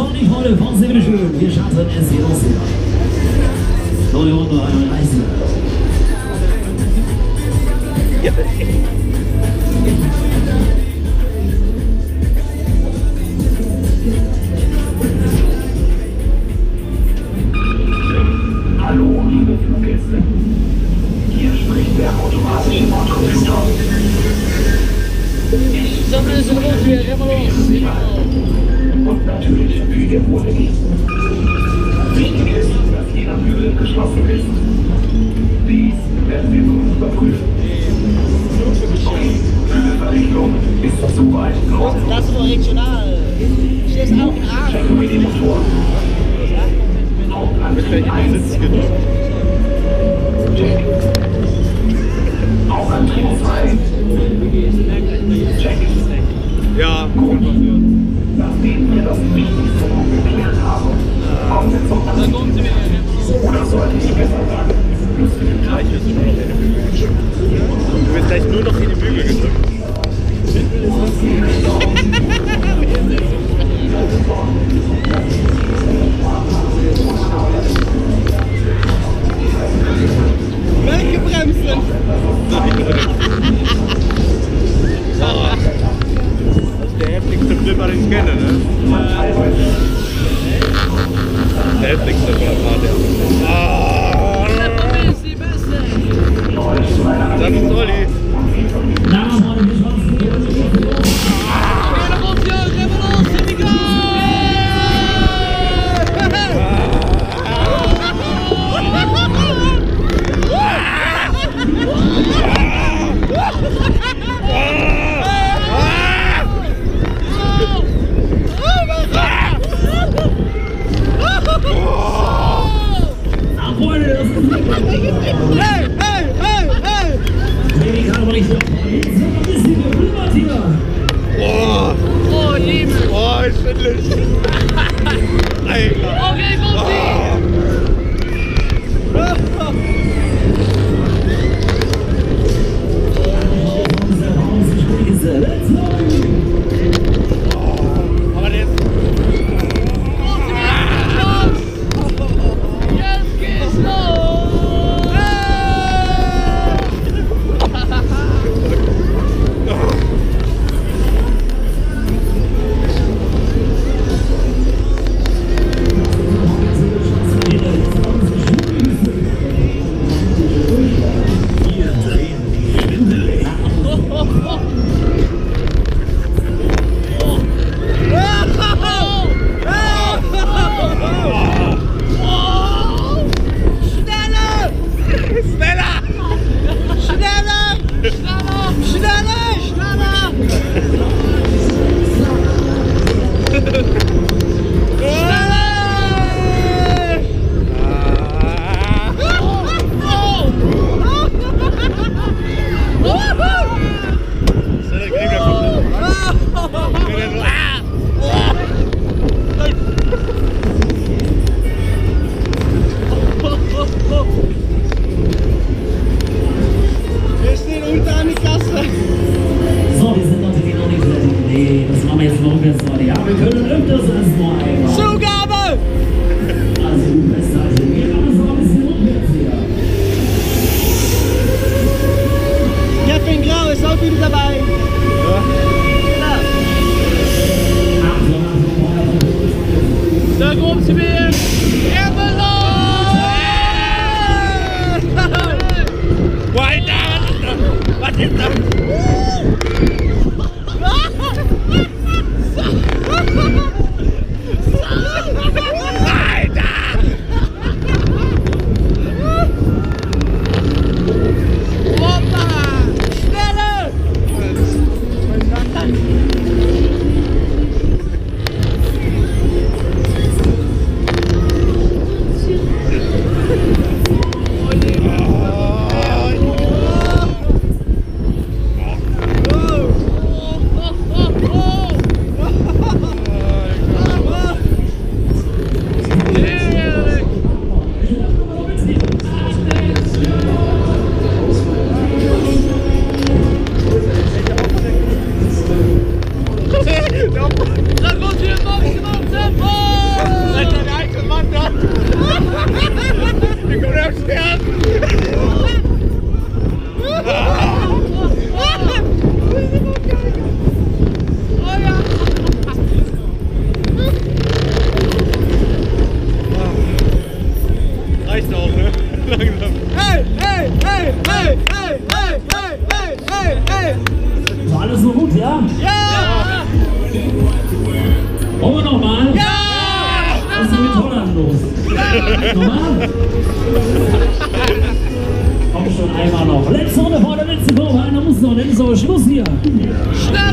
schon die Freunde von sehr schön. Wir starten es hier los. Neue Runde, eine Reise. Ja. Hallo, liebe Fluggäste. Hier spricht der automatische Bordcomputer. Ich sammle so los, wir und natürlich für Ihr Wohlergehen. Wichtig ist, dass jeder Bügel geschlossen ist. Dies werden wir nun überprüfen. Okay, Bügelverrichtung ist soweit. Das ist doch regional. Hier ist auch ein Arm. Checken wir die Motoren. Hauptantrieb 1. Check. Auch Antrieb 2. Check. Ja. Gut. Nachdem wir das Wichtigste geklärt haben, kommen wir zum Antrieb. Oder sollte ich besser sagen, Ja, ich will nur noch in die Bügel gedrückt. Du wirst gleich nur noch in die Bügel gedrückt. Welche Bremsen? Das ist der heftigste Flipper, den ich kenne, ne? Der heftigste Flipper, der. Das ist die beste. Das ist Olli. Na, Freunde, wir schwanzen hier. nochmal? Ja! Was ist mit Holland los? Normal? Komm schon einmal noch. Letzte Runde vor der letzten Kurve. Einer muss noch, dann ist aber Schluss hier. Schnell!